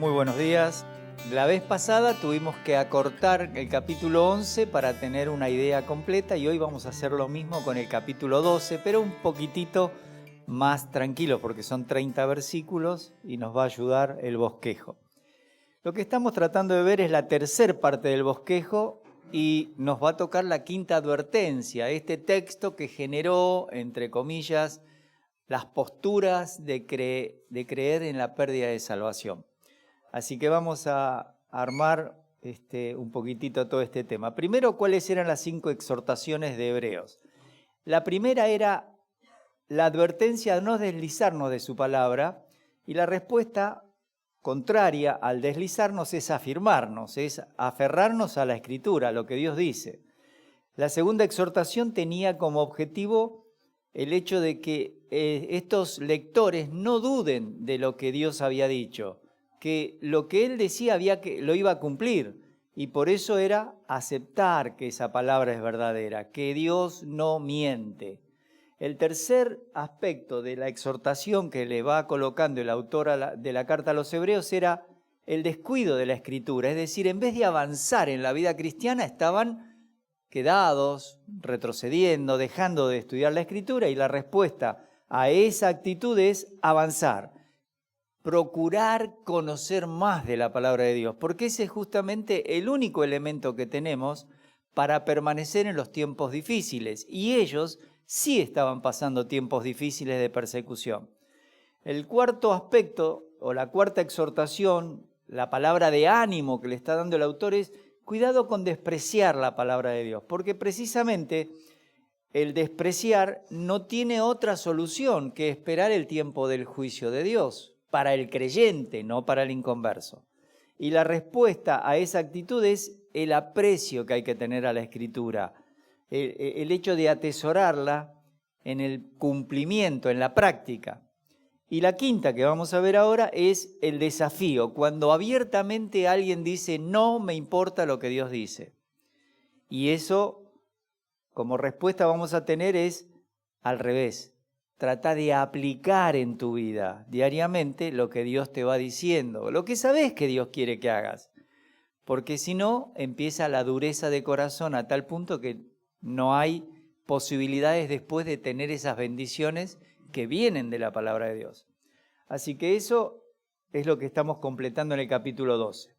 Muy buenos días. La vez pasada tuvimos que acortar el capítulo 11 para tener una idea completa y hoy vamos a hacer lo mismo con el capítulo 12, pero un poquitito más tranquilo porque son 30 versículos y nos va a ayudar el bosquejo. Lo que estamos tratando de ver es la tercera parte del bosquejo y nos va a tocar la quinta advertencia, este texto que generó, entre comillas, las posturas de creer en la pérdida de salvación. Así que vamos a armar un poquitito todo este tema. Primero, ¿cuáles eran las 5 exhortaciones de Hebreos? La primera era la advertencia de no deslizarnos de su palabra y la respuesta contraria al deslizarnos es afirmarnos, es aferrarnos a la Escritura, a lo que Dios dice. La segunda exhortación tenía como objetivo el hecho de que estos lectores no duden de lo que Dios había dicho, que lo que Él decía lo iba a cumplir, y por eso era aceptar que esa palabra es verdadera, que Dios no miente. El tercer aspecto de la exhortación que le va colocando el autor de la carta a los Hebreos era el descuido de la Escritura, es decir, en vez de avanzar en la vida cristiana, estaban quedados, retrocediendo, dejando de estudiar la Escritura, y la respuesta a esa actitud es avanzar, procurar conocer más de la palabra de Dios, porque ese es justamente el único elemento que tenemos para permanecer en los tiempos difíciles, y ellos sí estaban pasando tiempos difíciles de persecución. El cuarto aspecto, o la cuarta exhortación, la palabra de ánimo que le está dando el autor es: cuidado con despreciar la palabra de Dios, porque precisamente el despreciar no tiene otra solución que esperar el tiempo del juicio de Dios, para el creyente, no para el inconverso. Y la respuesta a esa actitud es el aprecio que hay que tener a la Escritura, el hecho de atesorarla en el cumplimiento, en la práctica. Y la quinta que vamos a ver ahora es el desafío, cuando abiertamente alguien dice: no me importa lo que Dios dice. Y eso, como respuesta vamos a tener es al revés. Trata de aplicar en tu vida diariamente lo que Dios te va diciendo, lo que sabes que Dios quiere que hagas. Porque si no, empieza la dureza de corazón a tal punto que no hay posibilidades después de tener esas bendiciones que vienen de la palabra de Dios. Así que eso es lo que estamos completando en el capítulo 12.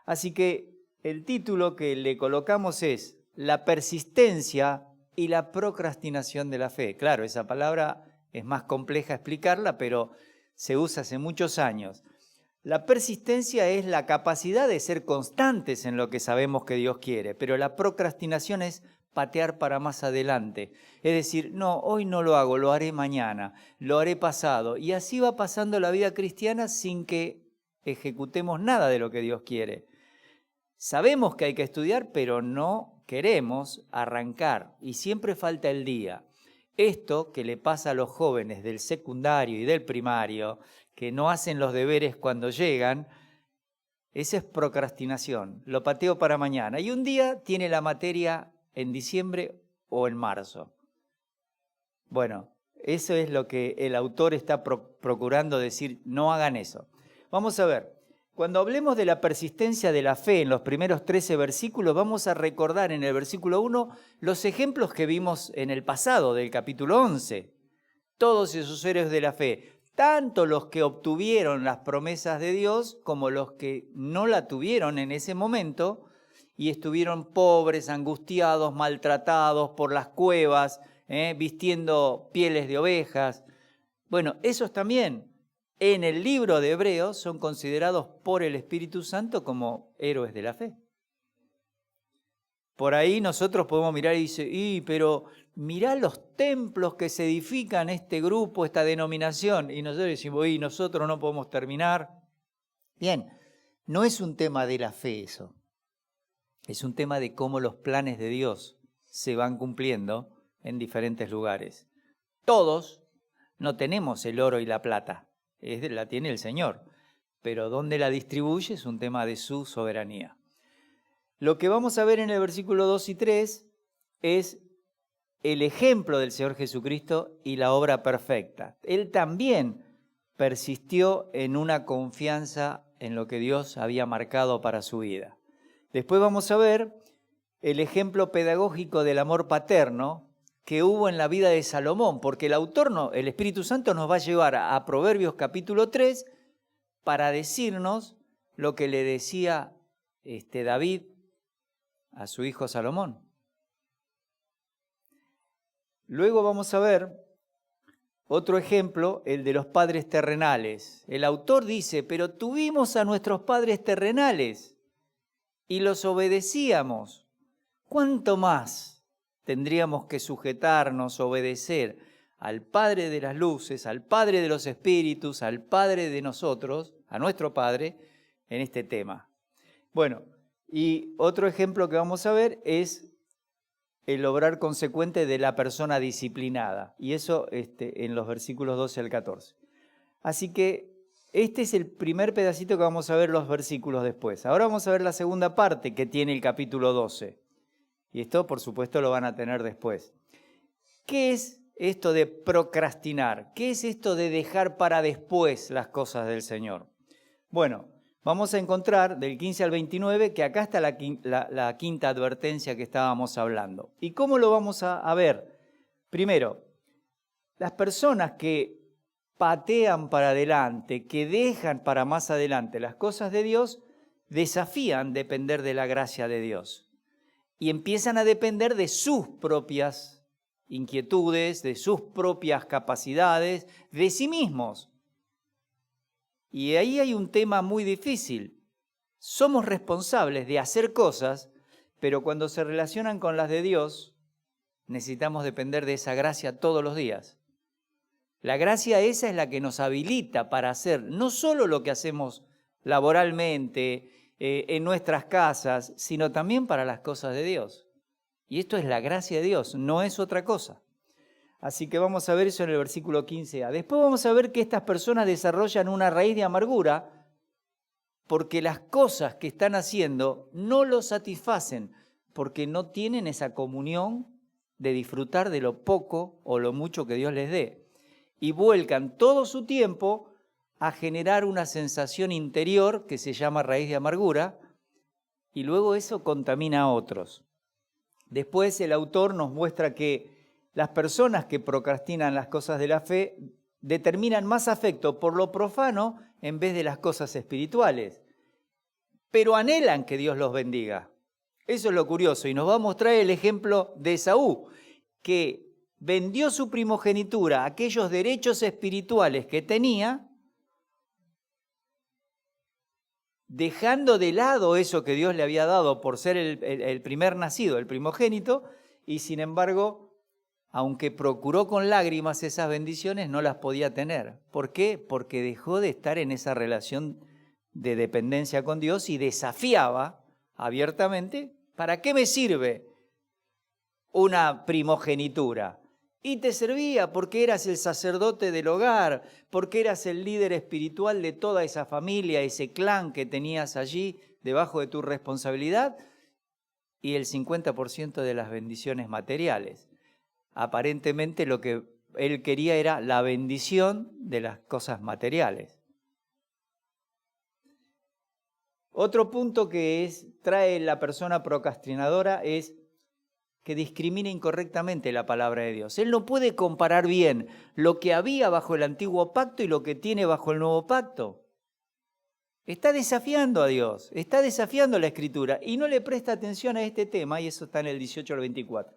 Así que el título que le colocamos es la persistencia y la procrastinación de la fe. Claro, esa palabra es más compleja explicarla, pero se usa hace muchos años. La persistencia es la capacidad de ser constantes en lo que sabemos que Dios quiere, pero la procrastinación es patear para más adelante. Es decir, no, hoy no lo hago, lo haré mañana, lo haré pasado. Y así va pasando la vida cristiana sin que ejecutemos nada de lo que Dios quiere. Sabemos que hay que estudiar, pero no queremos arrancar y siempre falta el día. Esto que le pasa a los jóvenes del secundario y del primario, que no hacen los deberes cuando llegan, esa es procrastinación. Lo pateo para mañana. Y un día tiene la materia en diciembre o en marzo. Bueno, eso es lo que el autor está procurando decir: no hagan eso. Vamos a ver. Cuando hablemos de la persistencia de la fe en los primeros 13 versículos, vamos a recordar en el versículo 1 los ejemplos que vimos en el pasado del capítulo 11. Todos esos héroes de la fe, tanto los que obtuvieron las promesas de Dios como los que no la tuvieron en ese momento y estuvieron pobres, angustiados, maltratados por las cuevas, vistiendo pieles de ovejas. Bueno, esos también en el libro de Hebreos son considerados por el Espíritu Santo como héroes de la fe. Por ahí nosotros podemos mirar y decir: pero mirá los templos que se edifican este grupo, esta denominación. Y nosotros decimos: nosotros no podemos terminar. Bien, no es un tema de la fe eso. Es un tema de cómo los planes de Dios se van cumpliendo en diferentes lugares. Todos no tenemos el oro y la plata. La tiene el Señor, pero dónde la distribuye es un tema de su soberanía. Lo que vamos a ver en el versículo 2 y 3 es el ejemplo del Señor Jesucristo y la obra perfecta. Él también persistió en una confianza en lo que Dios había marcado para su vida. Después vamos a ver el ejemplo pedagógico del amor paterno que hubo en la vida de Salomón, porque el Espíritu Santo nos va a llevar a Proverbios capítulo 3 para decirnos lo que le decía David a su hijo Salomón. Luego vamos a ver otro ejemplo, el de los padres terrenales. El autor dice, pero tuvimos a nuestros padres terrenales y los obedecíamos. ¿Cuánto más tendríamos que sujetarnos, obedecer al Padre de las luces, al Padre de los espíritus, al Padre de nosotros, a nuestro Padre, en este tema? Bueno, y otro ejemplo que vamos a ver es el obrar consecuente de la persona disciplinada. Y eso en los versículos 12 al 14. Así que este es el primer pedacito que vamos a ver los versículos después. Ahora vamos a ver la segunda parte que tiene el capítulo 12. Y esto, por supuesto, lo van a tener después. ¿Qué es esto de procrastinar? ¿Qué es esto de dejar para después las cosas del Señor? Bueno, vamos a encontrar del 15 al 29 que acá está la quinta advertencia que estábamos hablando. ¿Y cómo lo vamos a ver? Primero, las personas que patean para adelante, que dejan para más adelante las cosas de Dios, desafían depender de la gracia de Dios y empiezan a depender de sus propias inquietudes, de sus propias capacidades, de sí mismos. Y ahí hay un tema muy difícil. Somos responsables de hacer cosas, pero cuando se relacionan con las de Dios, necesitamos depender de esa gracia todos los días. La gracia esa es la que nos habilita para hacer no solo lo que hacemos laboralmente, en nuestras casas, sino también para las cosas de Dios. Y esto es la gracia de Dios, no es otra cosa. Así que vamos a ver eso en el versículo 15a. Después vamos a ver que estas personas desarrollan una raíz de amargura porque las cosas que están haciendo no los satisfacen, porque no tienen esa comunión de disfrutar de lo poco o lo mucho que Dios les dé. Y vuelcan todo su tiempo a generar una sensación interior que se llama raíz de amargura, y luego eso contamina a otros. Después el autor nos muestra que las personas que procrastinan las cosas de la fe determinan más afecto por lo profano en vez de las cosas espirituales, pero anhelan que Dios los bendiga. Eso es lo curioso, y nos va a mostrar el ejemplo de Esaú, que vendió su primogenitura, aquellos derechos espirituales que tenía, dejando de lado eso que Dios le había dado por ser el primer nacido, el primogénito, y sin embargo, aunque procuró con lágrimas esas bendiciones, no las podía tener. ¿Por qué? Porque dejó de estar en esa relación de dependencia con Dios y desafiaba abiertamente, ¿para qué me sirve una primogenitura? Y te servía porque eras el sacerdote del hogar, porque eras el líder espiritual de toda esa familia, ese clan que tenías allí debajo de tu responsabilidad, y el 50% de las bendiciones materiales. Aparentemente lo que él quería era la bendición de las cosas materiales. Otro punto que trae la persona procrastinadora es que discrimina incorrectamente la palabra de Dios. Él no puede comparar bien lo que había bajo el antiguo pacto y lo que tiene bajo el nuevo pacto. Está desafiando a Dios, está desafiando la Escritura y no le presta atención a este tema, y eso está en el 18 al 24.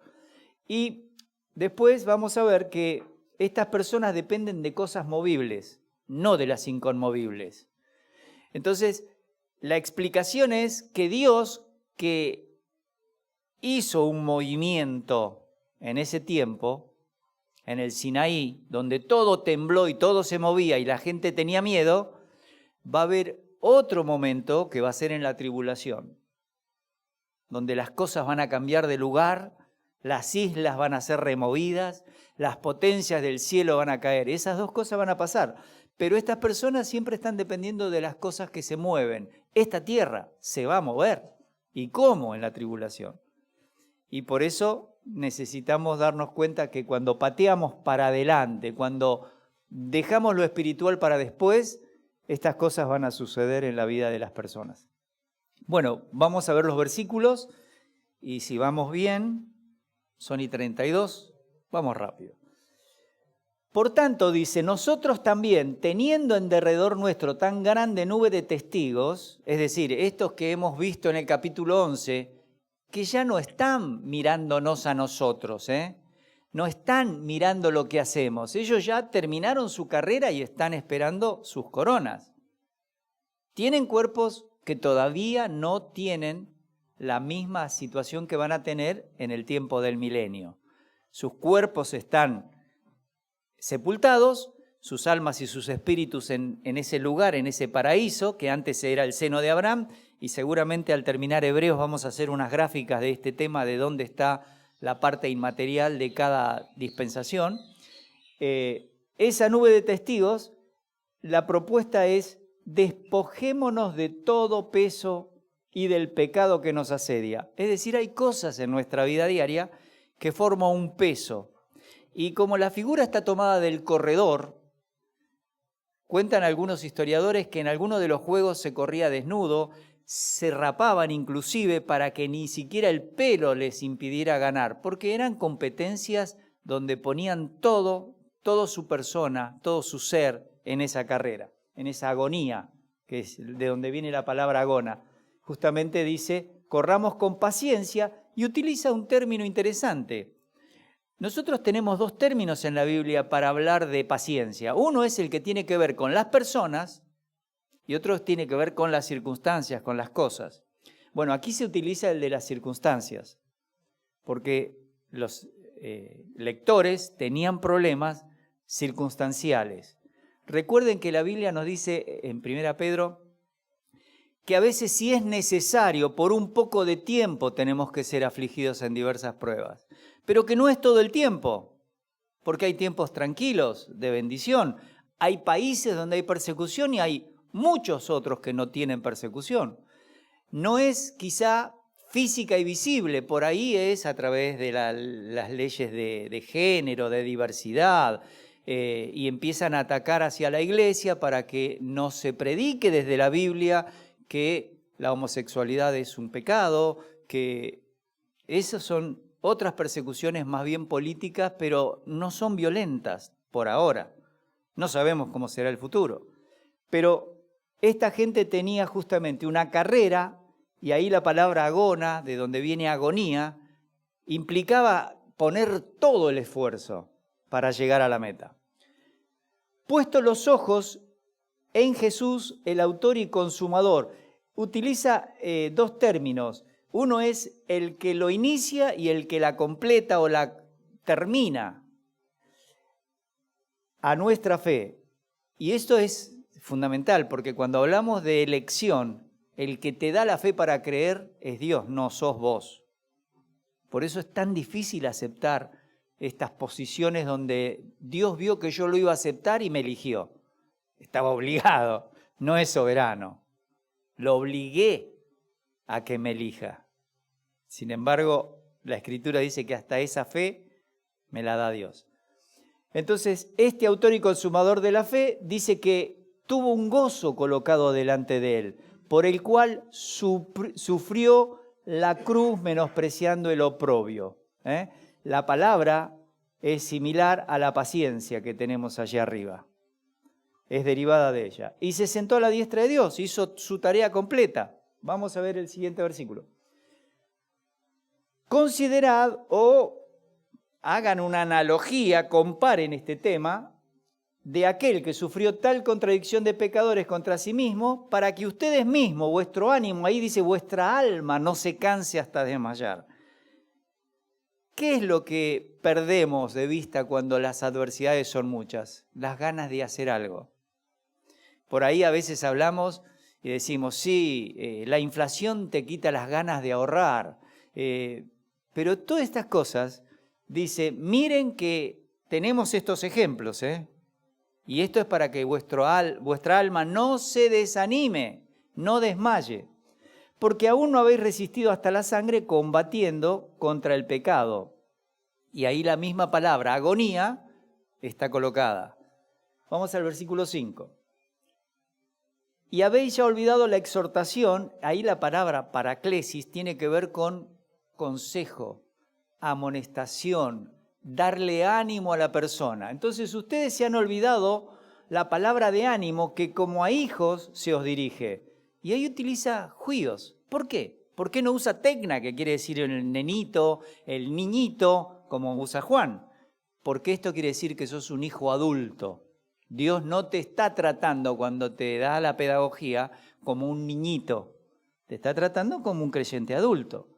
Y después vamos a ver que estas personas dependen de cosas movibles, no de las inconmovibles. Entonces, la explicación es que Dios, que hizo un movimiento en ese tiempo, en el Sinaí, donde todo tembló y todo se movía y la gente tenía miedo, va a haber otro momento que va a ser en la tribulación, donde las cosas van a cambiar de lugar, las islas van a ser removidas, las potencias del cielo van a caer. Esas dos cosas van a pasar, pero estas personas siempre están dependiendo de las cosas que se mueven. Esta tierra se va a mover. ¿Y cómo en la tribulación? Y por eso necesitamos darnos cuenta que cuando pateamos para adelante, cuando dejamos lo espiritual para después, estas cosas van a suceder en la vida de las personas. Bueno, vamos a ver los versículos y si vamos bien, son y 32, vamos rápido. Por tanto, dice, nosotros también, teniendo en derredor nuestro tan grande nube de testigos, es decir, estos que hemos visto en el capítulo 11, que ya no están mirándonos a nosotros, no están mirando lo que hacemos. Ellos ya terminaron su carrera y están esperando sus coronas. Tienen cuerpos que todavía no tienen la misma situación que van a tener en el tiempo del milenio. Sus cuerpos están sepultados, sus almas y sus espíritus en ese lugar, en ese paraíso, que antes era el seno de Abraham, y seguramente al terminar Hebreos vamos a hacer unas gráficas de este tema, de dónde está la parte inmaterial de cada dispensación. Esa nube de testigos, la propuesta es: despojémonos de todo peso y del pecado que nos asedia. Es decir, hay cosas en nuestra vida diaria que forman un peso. Y como la figura está tomada del corredor, cuentan algunos historiadores que en algunos de los juegos se corría desnudo, se rapaban inclusive para que ni siquiera el pelo les impidiera ganar, porque eran competencias donde ponían todo su persona, todo su ser en esa carrera, en esa agonía, que es de donde viene la palabra agona. Justamente dice, corramos con paciencia, y utiliza un término interesante. Nosotros tenemos dos términos en la Biblia para hablar de paciencia. Uno es el que tiene que ver con las personas y otro tiene que ver con las circunstancias, con las cosas. Bueno, aquí se utiliza el de las circunstancias, porque los lectores tenían problemas circunstanciales. Recuerden que la Biblia nos dice en 1 Pedro que a veces, si es necesario, por un poco de tiempo tenemos que ser afligidos en diversas pruebas, pero que no es todo el tiempo, porque hay tiempos tranquilos de bendición. Hay países donde hay persecución y hay muchos otros que no tienen persecución. No es quizá física y visible, por ahí es a través de las leyes de género, de diversidad, y empiezan a atacar hacia la iglesia para que no se predique desde la Biblia que la homosexualidad es un pecado, que esas son otras persecuciones más bien políticas, pero no son violentas por ahora. No sabemos cómo será el futuro. Pero esta gente tenía justamente una carrera, y ahí la palabra agona, de donde viene agonía, implicaba poner todo el esfuerzo para llegar a la meta. Puesto los ojos en Jesús, el autor y consumador. Utiliza dos términos. Uno es el que lo inicia y el que la completa o la termina a nuestra fe. Y esto es fundamental, porque cuando hablamos de elección, el que te da la fe para creer es Dios, no sos vos. Por eso es tan difícil aceptar estas posiciones donde Dios vio que yo lo iba a aceptar y me eligió. Estaba obligado, no es soberano. Lo obligué a que me elija. Sin embargo, la Escritura dice que hasta esa fe me la da Dios. Entonces, este autor y consumador de la fe dice que tuvo un gozo colocado delante de él, por el cual sufrió la cruz menospreciando el oprobio. La palabra es similar a la paciencia que tenemos allí arriba. Es derivada de ella. Y se sentó a la diestra de Dios, hizo su tarea completa. Vamos a ver el siguiente versículo. Considerad o hagan una analogía, comparen este tema de aquel que sufrió tal contradicción de pecadores contra sí mismo, para que ustedes mismos, vuestro ánimo, ahí dice vuestra alma, no se canse hasta desmayar. ¿Qué es lo que perdemos de vista cuando las adversidades son muchas? Las ganas de hacer algo. Por ahí a veces hablamos y decimos, sí, la inflación te quita las ganas de ahorrar, pero todas estas cosas, dice, miren que tenemos estos ejemplos, y esto es para que vuestra alma no se desanime, no desmaye, porque aún no habéis resistido hasta la sangre combatiendo contra el pecado. Y ahí la misma palabra, agonía, está colocada. Vamos al versículo 5. Y habéis ya olvidado la exhortación. Ahí la palabra paraclesis tiene que ver con consejo, amonestación, darle ánimo a la persona. Entonces ustedes se han olvidado la palabra de ánimo que como a hijos se os dirige. Y ahí utiliza juios. ¿Por qué? ¿Por qué no usa tecna, que quiere decir el nenito, el niñito, como usa Juan? Porque esto quiere decir que sos un hijo adulto. Dios no te está tratando cuando te da la pedagogía como un niñito. Te está tratando como un creyente adulto.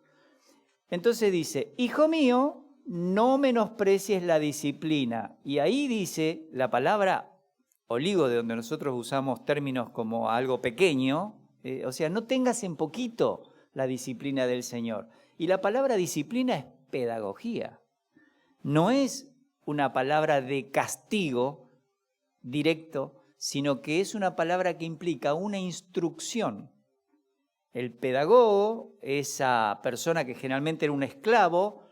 Entonces dice, hijo mío, no menosprecies la disciplina. Y ahí dice la palabra oligo, de donde nosotros usamos términos como algo pequeño, o sea, no tengas en poquito la disciplina del Señor. Y la palabra disciplina es pedagogía. No es una palabra de castigo directo, sino que es una palabra que implica una instrucción. El pedagogo, esa persona que generalmente era un esclavo,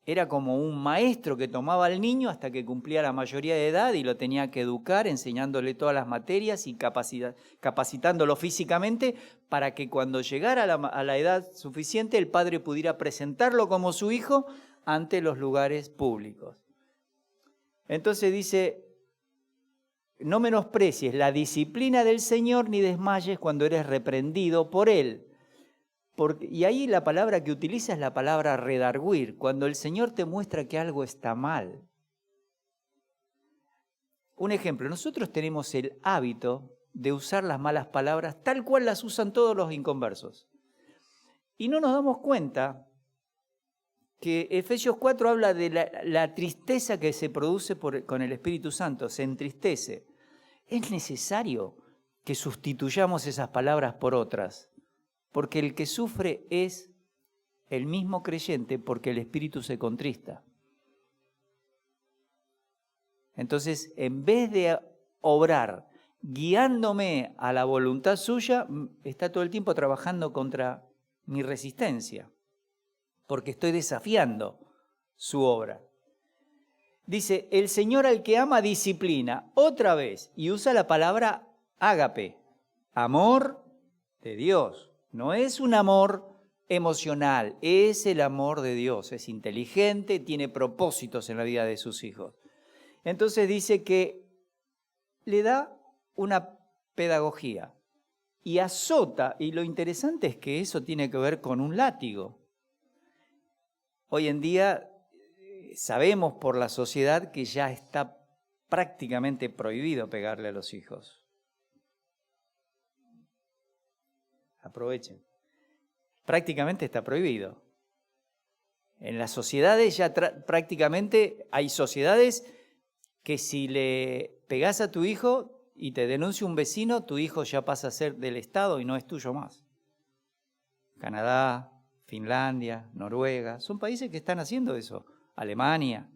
era como un maestro que tomaba al niño hasta que cumplía la mayoría de edad y lo tenía que educar, enseñándole todas las materias y capacitándolo físicamente para que cuando llegara a la edad suficiente el padre pudiera presentarlo como su hijo ante los lugares públicos. Entonces dice, no menosprecies la disciplina del Señor ni desmayes cuando eres reprendido por Él. Y ahí la palabra que utiliza es la palabra redarguir, cuando el Señor te muestra que algo está mal. Un ejemplo, nosotros tenemos el hábito de usar las malas palabras tal cual las usan todos los inconversos. Y no nos damos cuenta que Efesios 4 habla de la tristeza que se produce con el Espíritu Santo, se entristece. Es necesario que sustituyamos esas palabras por otras, porque el que sufre es el mismo creyente porque el Espíritu se contrista. Entonces, en vez de obrar guiándome a la voluntad suya, está todo el tiempo trabajando contra mi resistencia, porque estoy desafiando su obra. Dice, el Señor al que ama disciplina, otra vez, y usa la palabra ágape, amor de Dios. No es un amor emocional, es el amor de Dios, es inteligente, tiene propósitos en la vida de sus hijos. Entonces dice que le da una pedagogía y azota, y lo interesante es que eso tiene que ver con un látigo. Hoy en día sabemos por la sociedad que ya está prácticamente prohibido pegarle a los hijos. Aprovechen. Prácticamente está prohibido. En las sociedades ya prácticamente hay sociedades que si le pegás a tu hijo y te denuncia un vecino, tu hijo ya pasa a ser del Estado y no es tuyo más. Canadá, Finlandia, Noruega, son países que están haciendo eso. Alemania.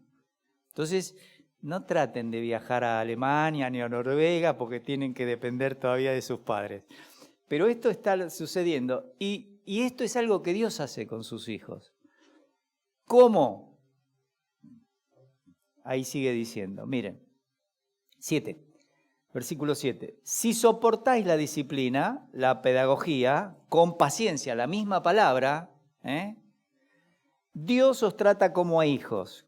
Entonces, no traten de viajar a Alemania ni a Noruega porque tienen que depender todavía de sus padres. Pero esto está sucediendo y esto es algo que Dios hace con sus hijos. ¿Cómo? Ahí sigue diciendo, miren, 7, versículo 7. Si soportáis la disciplina, la pedagogía, con paciencia, la misma palabra, Dios os trata como a hijos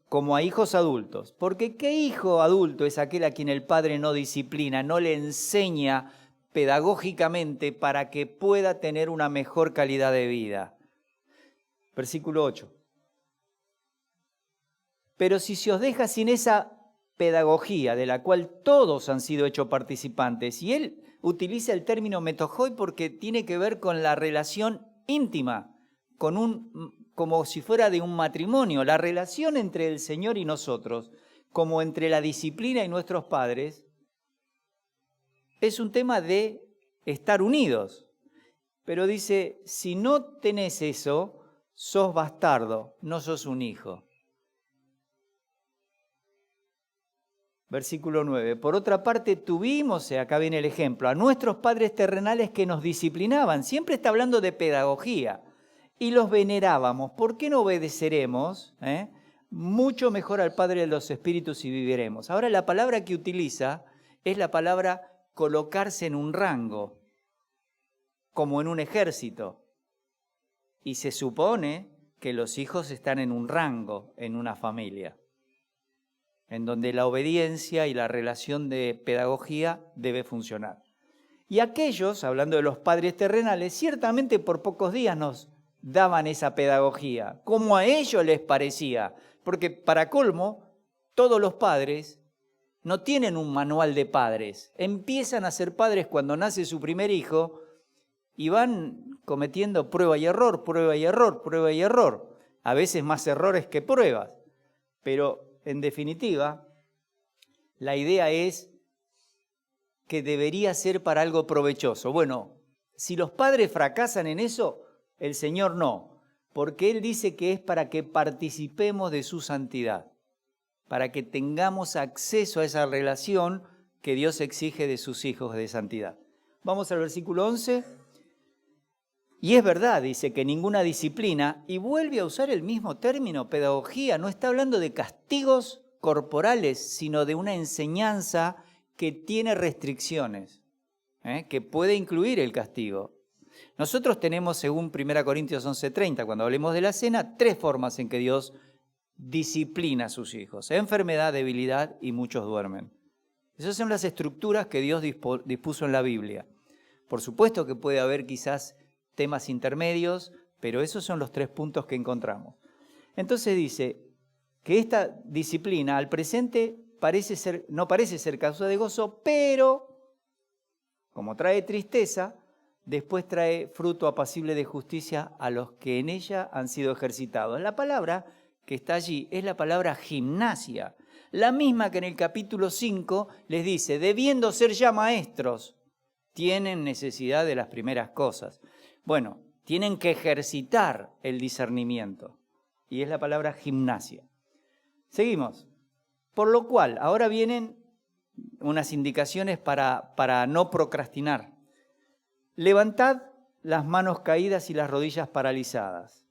adultos. Porque ¿qué hijo adulto es aquel a quien el padre no disciplina, no le enseña pedagógicamente para que pueda tener una mejor calidad de vida? Versículo 8. Pero si se os deja sin esa pedagogía de la cual todos han sido hechos participantes, y él utiliza el término metojoi porque tiene que ver con la relación íntima, como si fuera de un matrimonio, la relación entre el Señor y nosotros, como entre la disciplina y nuestros padres, es un tema de estar unidos. Pero dice, si no tenés eso, sos bastardo, no sos un hijo. Versículo 9. Por otra parte, tuvimos, acá viene el ejemplo, a nuestros padres terrenales que nos disciplinaban. Siempre está hablando de pedagogía. Y los venerábamos. ¿Por qué no obedeceremos? Mucho mejor al Padre de los Espíritus y viviremos. Ahora la palabra que utiliza es la palabra colocarse en un rango. como en un ejército. Y se supone que los hijos están en un rango, en una familia, en donde la obediencia y la relación de pedagogía debe funcionar. Y aquellos, hablando de los padres terrenales, ciertamente por pocos días nos daban esa pedagogía, como a ellos les parecía, porque para colmo, todos los padres no tienen un manual de padres, empiezan a ser padres cuando nace su primer hijo y van cometiendo prueba y error, prueba y error, prueba y error, a veces más errores que pruebas, pero en definitiva, la idea es que debería ser para algo provechoso. Bueno, si los padres fracasan en eso, el Señor no, porque Él dice que es para que participemos de su santidad, para que tengamos acceso a esa relación que Dios exige de sus hijos de santidad. Vamos al versículo 11. Y es verdad, dice, que ninguna disciplina, y vuelve a usar el mismo término, pedagogía, no está hablando de castigos corporales, sino de una enseñanza que tiene restricciones, que puede incluir el castigo. Nosotros tenemos, según 1 Corintios 11:30, cuando hablemos de la cena, 3 formas en que Dios disciplina a sus hijos: enfermedad, debilidad y muchos duermen. Esas son las estructuras que Dios dispuso en la Biblia. Por supuesto que puede haber quizás temas intermedios, pero esos son los 3 puntos que encontramos. Entonces dice que esta disciplina al presente no parece ser causa de gozo, pero como trae tristeza, después trae fruto apacible de justicia a los que en ella han sido ejercitados. La palabra que está allí es la palabra gimnasia, la misma que en el capítulo 5 les dice, debiendo ser ya maestros, tienen necesidad de las primeras cosas. Bueno, tienen que ejercitar el discernimiento, y es la palabra gimnasia. Seguimos. Por lo cual, ahora vienen unas indicaciones para no procrastinar. Levantad las manos caídas y las rodillas paralizadas.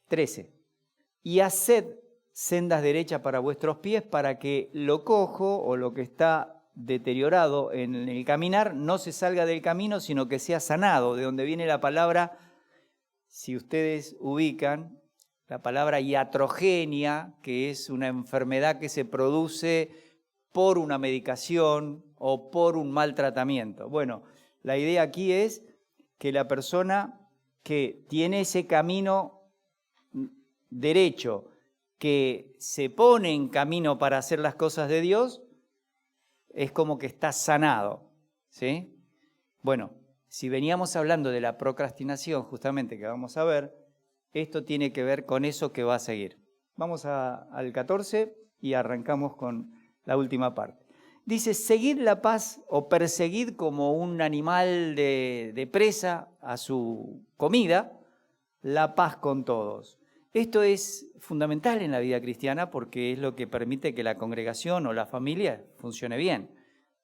13. Y haced sendas derechas para vuestros pies, para que lo cojo o lo que está deteriorado en el caminar no se salga del camino, sino que sea sanado, de donde viene la palabra, si ustedes ubican, la palabra iatrogenia, que es una enfermedad que se produce por una medicación o por un mal tratamiento. Bueno, la idea aquí es que la persona que tiene ese camino derecho, que se pone en camino para hacer las cosas de Dios, es como que está sanado, ¿sí? Bueno, si veníamos hablando de la procrastinación, justamente que vamos a ver, esto tiene que ver con eso que va a seguir. Vamos al 14 y arrancamos con la última parte. Dice, seguid la paz o perseguid como un animal de presa a su comida, la paz con todos. Esto es fundamental en la vida cristiana porque es lo que permite que la congregación o la familia funcione bien.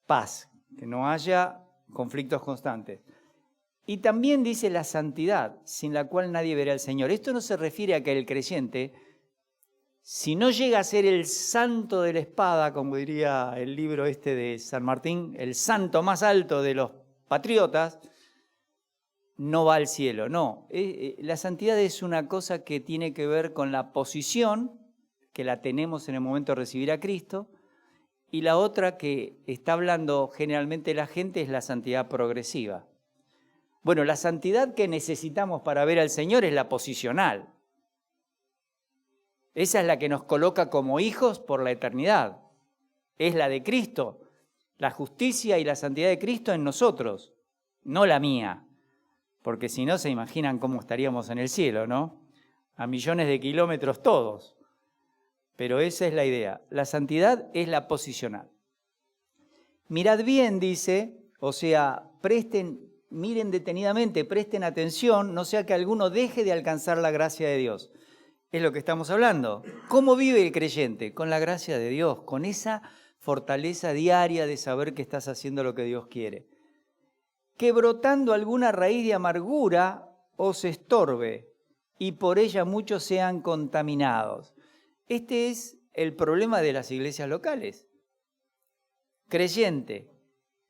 Paz, que no haya conflictos constantes. Y también dice la santidad, sin la cual nadie verá al Señor. Esto no se refiere a que el creyente, si no llega a ser el santo de la espada, como diría el libro de San Martín, el santo más alto de los patriotas, no va al cielo. No, la santidad es una cosa que tiene que ver con la posición, que la tenemos en el momento de recibir a Cristo, y la otra que está hablando generalmente la gente es la santidad progresiva. Bueno, la santidad que necesitamos para ver al Señor es la posicional. Esa es la que nos coloca como hijos por la eternidad. Es la de Cristo, la justicia y la santidad de Cristo en nosotros, no la mía. Porque si no, se imaginan cómo estaríamos en el cielo, ¿no? A millones de kilómetros todos. Pero esa es la idea. La santidad es la posicional. Mirad bien, dice, o sea, miren detenidamente, presten atención, no sea que alguno deje de alcanzar la gracia de Dios. Es lo que estamos hablando. ¿Cómo vive el creyente? Con la gracia de Dios, con esa fortaleza diaria de saber que estás haciendo lo que Dios quiere. Que brotando alguna raíz de amargura os estorbe y por ella muchos sean contaminados. Este es el problema de las iglesias locales. Creyente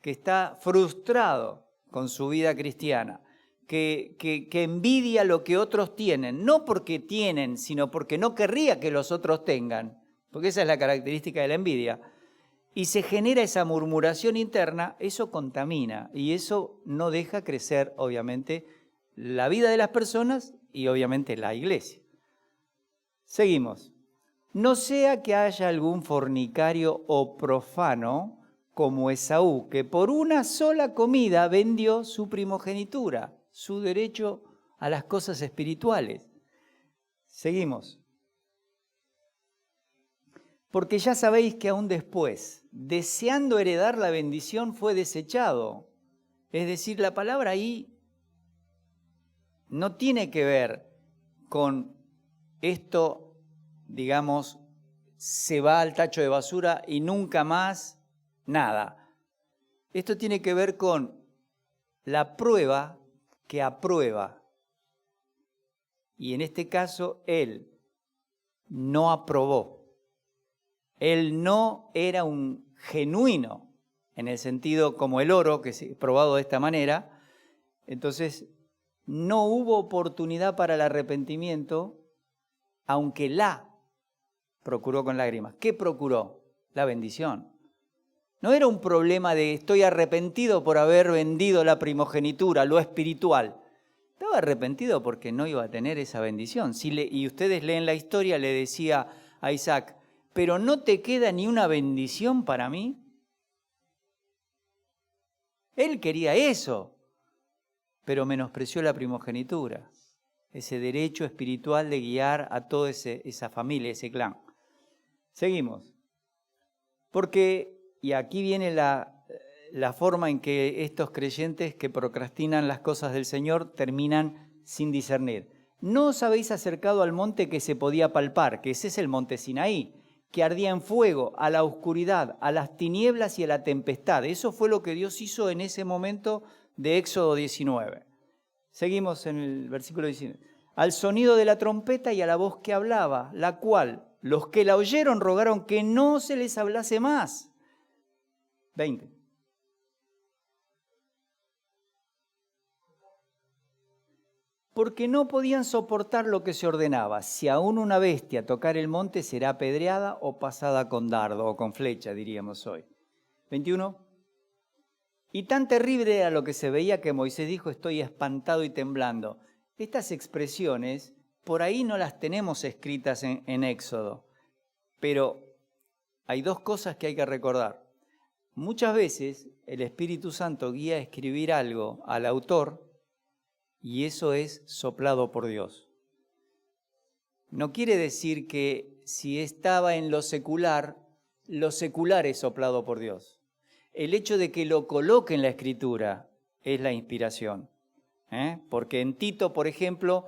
que está frustrado con su vida cristiana, que envidia lo que otros tienen, no porque tienen, sino porque no querría que los otros tengan, porque esa es la característica de la envidia, y se genera esa murmuración interna, eso contamina y eso no deja crecer, obviamente, la vida de las personas y obviamente la iglesia. Seguimos. No sea que haya algún fornicario o profano como Esaú, que por una sola comida vendió su primogenitura, su derecho a las cosas espirituales. Seguimos. Porque ya sabéis que aún después, deseando heredar la bendición, fue desechado. Es decir, la palabra ahí no tiene que ver con esto, digamos, se va al tacho de basura y nunca más nada. Esto tiene que ver con la prueba que aprueba. Y en este caso, él no aprobó. Él no era un genuino, en el sentido como el oro, que es probado de esta manera. Entonces, no hubo oportunidad para el arrepentimiento, aunque la procuró con lágrimas. ¿Qué procuró? La bendición. No era un problema de estoy arrepentido por haber vendido la primogenitura, lo espiritual. Estaba arrepentido porque no iba a tener esa bendición. Y ustedes leen la historia, le decía a Isaac, ¿pero no te queda ni una bendición para mí? Él quería eso, pero menospreció la primogenitura, ese derecho espiritual de guiar a toda esa familia, ese clan. Seguimos. Porque, y aquí viene la forma en que estos creyentes que procrastinan las cosas del Señor terminan sin discernir. No os habéis acercado al monte que se podía palpar, que ese es el monte Sinaí, que ardía en fuego, a la oscuridad, a las tinieblas y a la tempestad. Eso fue lo que Dios hizo en ese momento de Éxodo 19. Seguimos en el versículo 19. Al sonido de la trompeta y a la voz que hablaba, la cual los que la oyeron rogaron que no se les hablase más. 20. Porque no podían soportar lo que se ordenaba. Si aún una bestia tocar el monte, será apedreada o pasada con dardo o con flecha, diríamos hoy. 21. Y tan terrible era lo que se veía que Moisés dijo, estoy espantado y temblando. Estas expresiones, por ahí no las tenemos escritas en Éxodo, pero hay dos cosas que hay que recordar. Muchas veces el Espíritu Santo guía a escribir algo al autor y eso es soplado por Dios. No quiere decir que si estaba en lo secular es soplado por Dios. El hecho de que lo coloque en la Escritura es la inspiración. Porque en Tito, por ejemplo,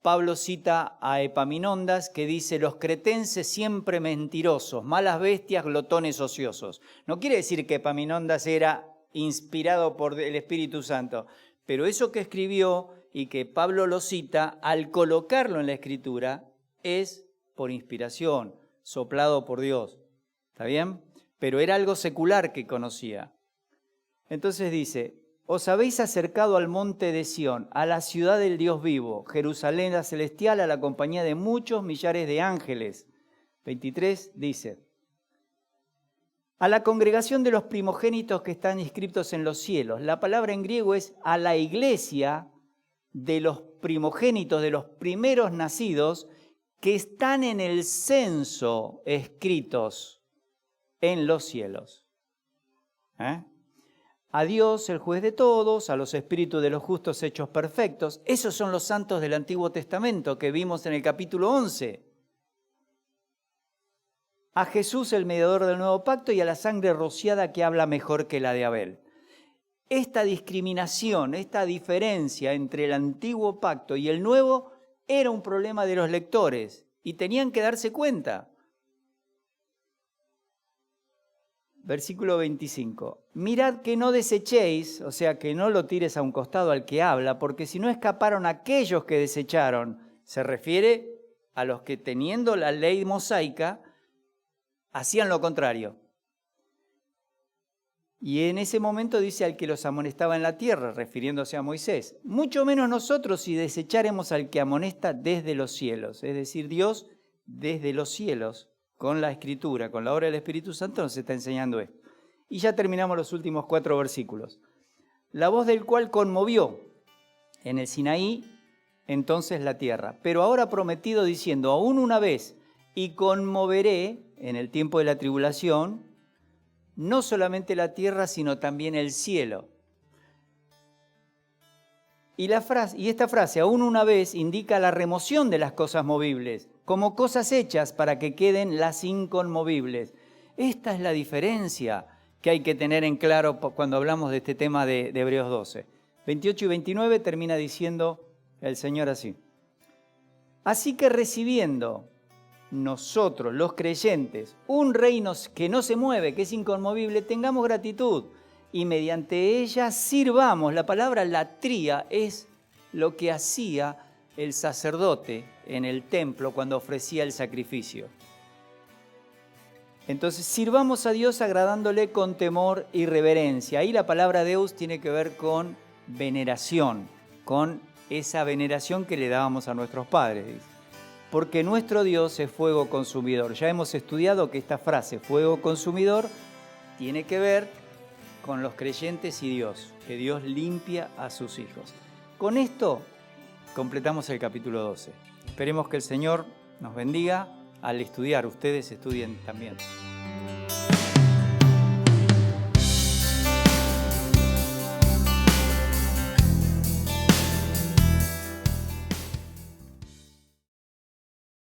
Pablo cita a Epaminondas que dice, los cretenses siempre mentirosos, malas bestias, glotones ociosos. No quiere decir que Epaminondas era inspirado por el Espíritu Santo, pero eso que escribió y que Pablo lo cita, al colocarlo en la Escritura, es por inspiración, soplado por Dios. ¿Está bien? Pero era algo secular que conocía. Entonces dice, os habéis acercado al monte de Sión, a la ciudad del Dios vivo, Jerusalén la celestial, a la compañía de muchos millares de ángeles. 23 dice, a la congregación de los primogénitos que están inscritos en los cielos. La palabra en griego es a la iglesia de los primogénitos, de los primeros nacidos, que están en el censo escritos en los cielos. A Dios, el juez de todos, a los espíritus de los justos hechos perfectos. Esos son los santos del Antiguo Testamento que vimos en el capítulo 11. A Jesús, el mediador del nuevo pacto, y a la sangre rociada que habla mejor que la de Abel. Esta discriminación, esta diferencia entre el antiguo pacto y el nuevo era un problema de los lectores y tenían que darse cuenta. Versículo 25. Mirad que no desechéis, o sea, que no lo tires a un costado al que habla, porque si no escaparon aquellos que desecharon, se refiere a los que teniendo la ley mosaica, hacían lo contrario. Y en ese momento dice al que los amonestaba en la tierra, refiriéndose a Moisés. Mucho menos nosotros si desecharemos al que amonesta desde los cielos. Es decir, Dios desde los cielos, con la Escritura, con la obra del Espíritu Santo, nos está enseñando esto. Y ya terminamos los últimos 4 versículos. La voz del cual conmovió en el Sinaí entonces la tierra, pero ahora prometido diciendo, aún una vez, y conmoveré en el tiempo de la tribulación, no solamente la tierra, sino también el cielo. Y esta frase, aún una vez, indica la remoción de las cosas movibles, como cosas hechas para que queden las inconmovibles. Esta es la diferencia que hay que tener en claro cuando hablamos de este tema de Hebreos 12. 28 y 29 termina diciendo el Señor así. Así que recibiendo nosotros, los creyentes, un reino que no se mueve, que es inconmovible, tengamos gratitud y mediante ella sirvamos. La palabra latría es lo que hacía el sacerdote en el templo cuando ofrecía el sacrificio. Entonces, sirvamos a Dios agradándole con temor y reverencia. Ahí la palabra Deus tiene que ver con veneración, con esa veneración que le dábamos a nuestros padres, dice. Porque nuestro Dios es fuego consumidor. Ya hemos estudiado que esta frase, fuego consumidor, tiene que ver con los creyentes y Dios, que Dios limpia a sus hijos. Con esto completamos el capítulo 12. Esperemos que el Señor nos bendiga al estudiar. Ustedes estudien también.